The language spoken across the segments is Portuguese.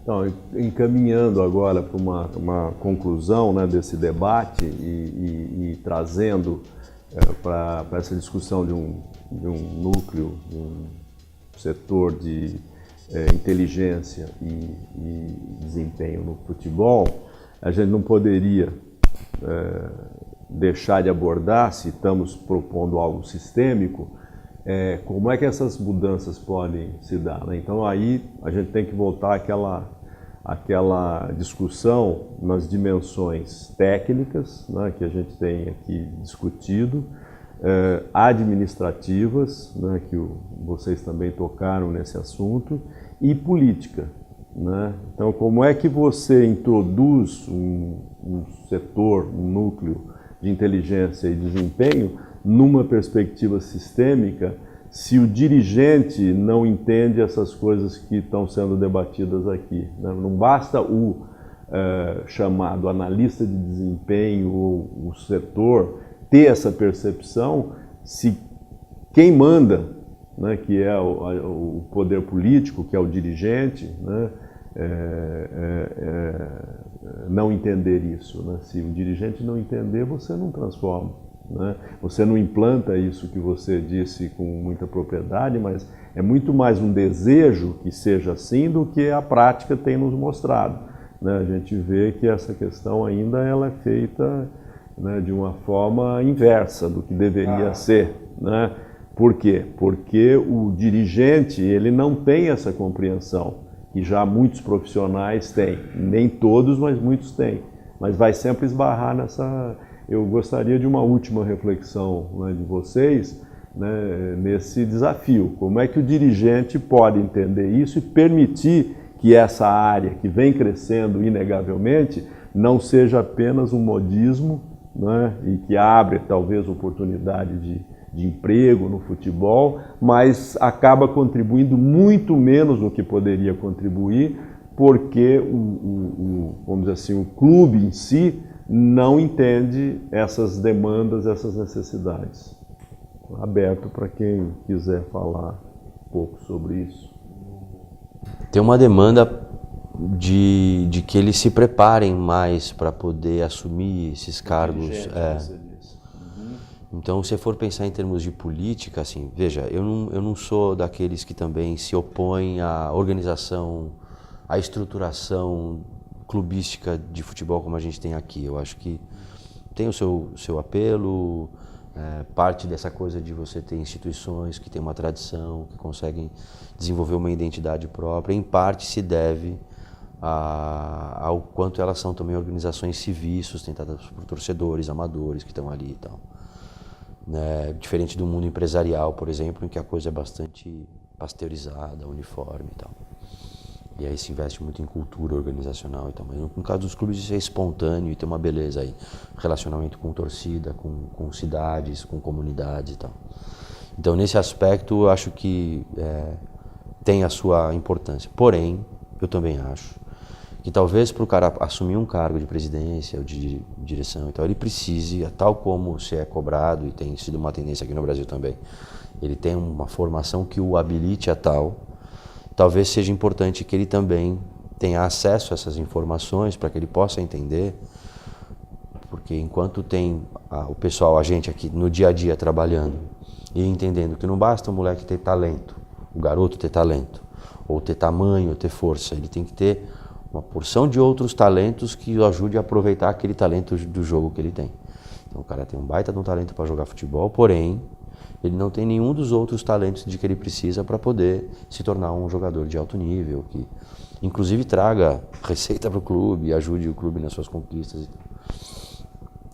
Então, encaminhando agora para uma conclusão, né, desse debate e trazendo para essa discussão de um núcleo, de um setor de inteligência e desempenho no futebol, a gente não poderia deixar de abordar, se estamos propondo algo sistêmico, como é que essas mudanças podem se dar, né? Então aí a gente tem que voltar àquela discussão nas dimensões técnicas, né, que a gente tem aqui discutido, administrativas, né, que vocês também tocaram nesse assunto, e política, né? Então, como é que você introduz um setor, um núcleo de inteligência e desempenho numa perspectiva sistêmica, se o dirigente não entende essas coisas que estão sendo debatidas aqui, né? Não basta o chamado analista de desempenho ou o setor ter essa percepção, se quem manda, né, que é o poder político, que é o dirigente, né, não entender isso, né? Se o dirigente não entender, você não transforma, né? Você não implanta isso que você disse com muita propriedade, mas é muito mais um desejo que seja assim do que a prática tem nos mostrado, né? A gente vê que essa questão ainda ela é feita, né, de uma forma inversa do que deveria ser, né? Por quê? Porque o dirigente ele não tem essa compreensão, que já muitos profissionais têm, nem todos, mas muitos têm, mas vai sempre esbarrar nessa... Eu gostaria de uma última reflexão, né, de vocês, né, nesse desafio. Como é que o dirigente pode entender isso e permitir que essa área que vem crescendo inegavelmente não seja apenas um modismo, né, e que abre talvez oportunidade de emprego no futebol, mas acaba contribuindo muito menos do que poderia contribuir, porque vamos dizer assim, o clube em si não entende essas demandas, essas necessidades. Aberto para quem quiser falar um pouco sobre isso. Tem uma demanda de que eles se preparem mais para poder assumir esses cargos. Então, se for pensar em termos de política, assim, veja, eu não sou daqueles que também se opõem à organização, à estruturação clubística de futebol como a gente tem aqui. Eu acho que tem o seu apelo, parte dessa coisa de você ter instituições que têm uma tradição, que conseguem desenvolver uma identidade própria, em parte se deve ao quanto elas são também organizações civis sustentadas por torcedores, amadores que estão ali e tal. Diferente do mundo empresarial, por exemplo, em que a coisa é bastante pasteurizada, uniforme e tal. E aí se investe muito em cultura organizacional e tal. Mas no caso dos clubes isso é espontâneo e tem uma beleza aí. Relacionamento com torcida, com cidades, com comunidades e tal. Então nesse aspecto eu acho que tem a sua importância. Porém, eu também acho que talvez para o cara assumir um cargo de presidência ou de direção e tal, ele precise, tal como se é cobrado, e tem sido uma tendência aqui no Brasil também, ele tem uma formação que o habilite a tal, talvez seja importante que ele também tenha acesso a essas informações para que ele possa entender, porque enquanto tem o pessoal, a gente aqui no dia a dia trabalhando e entendendo que não basta o moleque ter talento, o garoto ter talento, ou ter tamanho, ou ter força, ele tem que ter uma porção de outros talentos que o ajude a aproveitar aquele talento do jogo que ele tem. Então o cara tem um baita de um talento para jogar futebol, porém ele não tem nenhum dos outros talentos de que ele precisa para poder se tornar um jogador de alto nível, que inclusive traga receita para o clube, ajude o clube nas suas conquistas.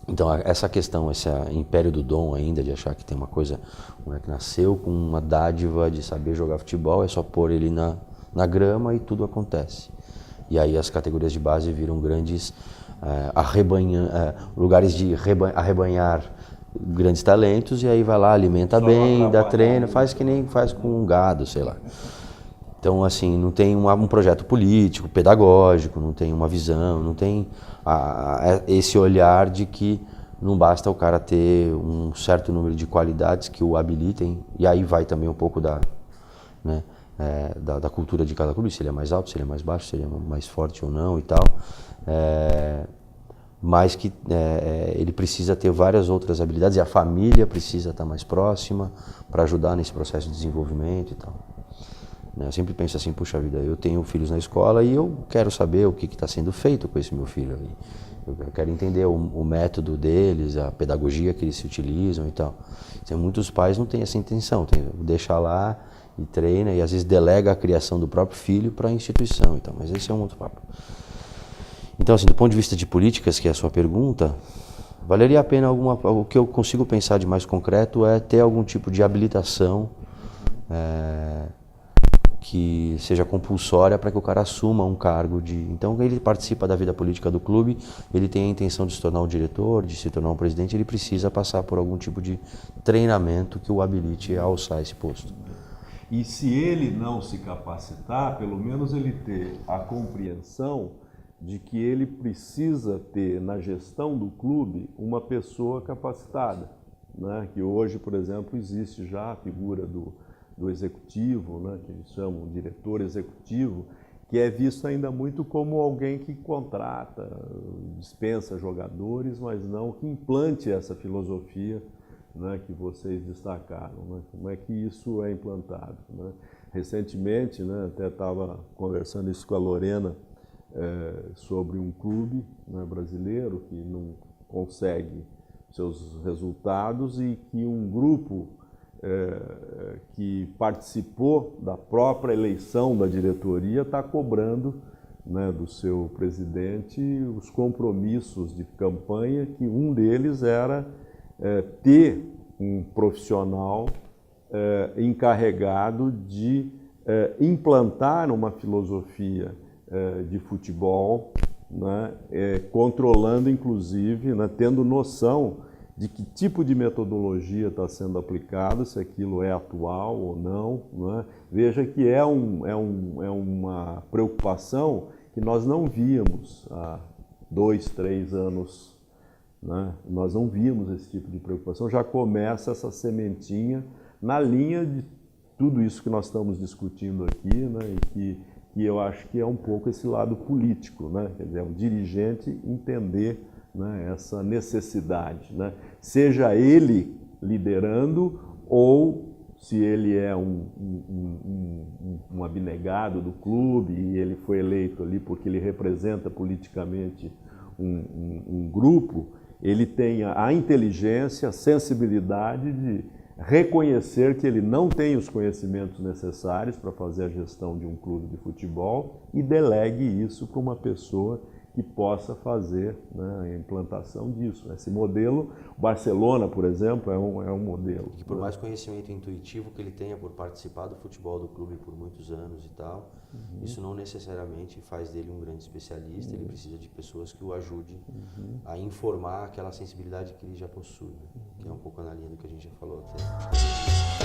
Então essa questão, esse império do dom ainda, de achar que tem uma coisa, o moleque nasceu com uma dádiva de saber jogar futebol, é só pôr ele na grama e tudo acontece. E aí as categorias de base viram grandes lugares de arrebanhar grandes talentos, e aí vai lá, alimenta só bem, dá treino, faz que nem faz com um gado, sei lá. Então, assim, não tem um projeto político, pedagógico, não tem uma visão, não tem esse olhar de que não basta o cara ter um certo número de qualidades que o habilitem, e aí vai também um pouco da cultura de cada clube, se ele é mais alto, se ele é mais baixo, se ele é mais forte ou não e tal. Mas que ele precisa ter várias outras habilidades e a família precisa estar mais próxima para ajudar nesse processo de desenvolvimento e tal. Eu sempre penso assim, puxa vida, eu tenho filhos na escola e eu quero saber o que está sendo feito com esse meu filho. Eu quero entender o método deles, a pedagogia que eles se utilizam e tal. Então, muitos pais não têm essa intenção, deixa lá e treina e às vezes delega a criação do próprio filho para a instituição e tal, mas esse é um outro papo. Então, assim, do ponto de vista de políticas, que é a sua pergunta, valeria a pena o que eu consigo pensar de mais concreto é ter algum tipo de habilitação que seja compulsória para que o cara assuma um cargo de... Então, ele participa da vida política do clube, ele tem a intenção de se tornar um diretor, de se tornar um presidente, ele precisa passar por algum tipo de treinamento que o habilite a alçar esse posto. E se ele não se capacitar, pelo menos ele ter a compreensão de que ele precisa ter na gestão do clube uma pessoa capacitada, né? Que hoje, por exemplo, existe já a figura do executivo, né? Que eles chamam de diretor executivo, que é visto ainda muito como alguém que contrata, dispensa jogadores, mas não que implante essa filosofia, né, que vocês destacaram, né? Como é que isso é implantado, né? Recentemente, né, até estava conversando isso com a Lorena, sobre um clube, né, brasileiro que não consegue seus resultados e que um grupo que participou da própria eleição da diretoria está cobrando, né, do seu presidente os compromissos de campanha, que um deles era ter um profissional encarregado de implantar uma filosofia de futebol, né, controlando inclusive, né, tendo noção de que tipo de metodologia está sendo aplicada, se aquilo é atual ou não, né? Veja que é uma preocupação que nós não víamos há 2, 3 anos, né? Nós não víamos esse tipo de preocupação, já começa essa sementinha na linha de tudo isso que nós estamos discutindo aqui, né? E que eu acho que é um pouco esse lado político, né? Quer dizer, um dirigente entender, né, essa necessidade, né? Seja ele liderando ou se ele é um abnegado do clube e ele foi eleito ali porque ele representa politicamente um grupo, ele tenha a inteligência, a sensibilidade de reconhecer que ele não tem os conhecimentos necessários para fazer a gestão de um clube de futebol e delegue isso para uma pessoa que possa fazer, né, a implantação disso. Esse modelo, o Barcelona, por exemplo, é um modelo. E por mais conhecimento intuitivo que ele tenha por participar do futebol do clube por muitos anos e tal, isso não necessariamente faz dele um grande especialista, ele precisa de pessoas que o ajudem a informar aquela sensibilidade que ele já possui, que é um pouco na linha do que a gente já falou até.